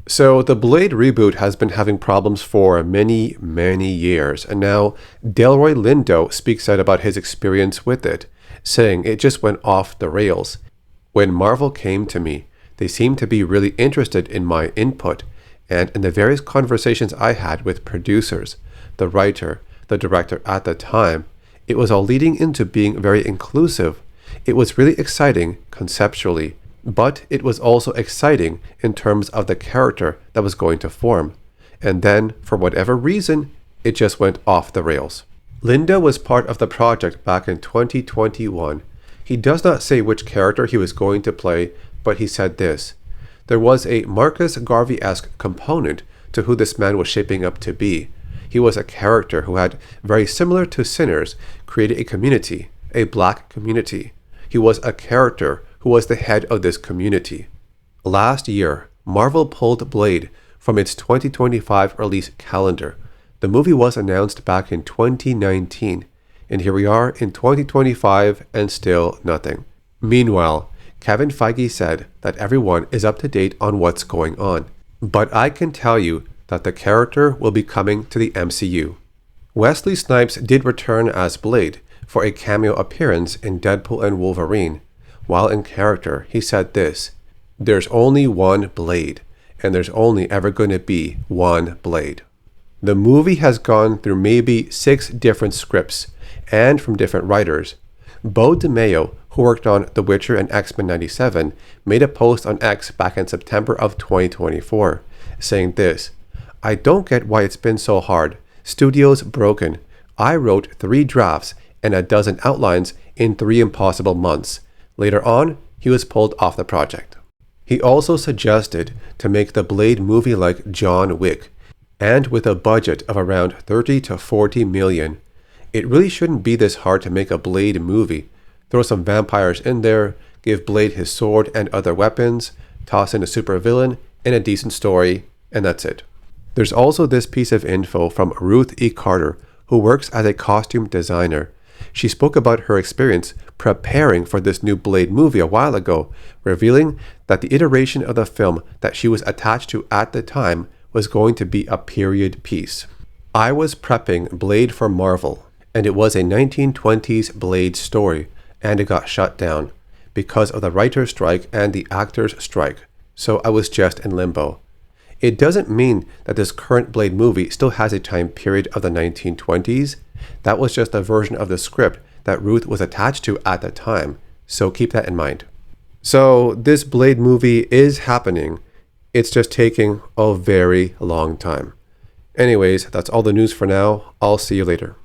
So the Blade reboot has been having problems for many, many years, and now Delroy Lindo speaks out about his experience with it, saying it just went off the rails. When Marvel came to me, they seemed to be really interested in my input, and in the various conversations I had with producers, the writer, the director at the time, it was all leading into being very inclusive. It was really exciting conceptually, but it was also exciting in terms of the character that was going to form. And then, for whatever reason, it just went off the rails. Linda was part of the project back in 2021. He does not say which character he was going to play, but he said this: there was a Marcus Garvey-esque component to who this man was shaping up to be. He was a character who had, very similar to Sinners, created a community, a black community. He was a character who was the head of this community. Last year, Marvel pulled Blade from its 2025 release calendar. The movie was announced back in 2019, and here we are in 2025 and still nothing. Meanwhile, Kevin Feige said that everyone is up to date on what's going on. But I can tell you that the character will be coming to the MCU. Wesley Snipes did return as Blade for a cameo appearance in Deadpool and Wolverine. While in character, he said this: there's only one Blade, and there's only ever going to be one Blade. The movie has gone through maybe 6 different scripts, and from different writers. Beau DeMayo, who worked on The Witcher and X-Men 97, made a post on X back in September of 2024, saying this: I don't get why it's been so hard. Studio's broken. I wrote 3 drafts and a dozen outlines in 3 impossible months. Later on, he was pulled off the project. He also suggested to make the Blade movie like John Wick, and with a budget of around 30 to 40 million. It really shouldn't be this hard to make a Blade movie. Throw some vampires in there, give Blade his sword and other weapons, toss in a supervillain and a decent story, and that's it. There's also this piece of info from Ruth E. Carter, who works as a costume designer. She spoke about her experience preparing for this new Blade movie a while ago, revealing that the iteration of the film that she was attached to at the time was going to be a period piece. I was prepping Blade for Marvel, and it was a 1920s Blade story, and it got shut down because of the writer's strike and the actor's strike, so I was just in limbo. It doesn't mean that this current Blade movie still has a time period of the 1920s. That was just a version of the script that Ruth was attached to at the time, so keep that in mind. So this Blade movie is happening. It's just taking a very long time. Anyways, that's all the news for now. I'll see you later.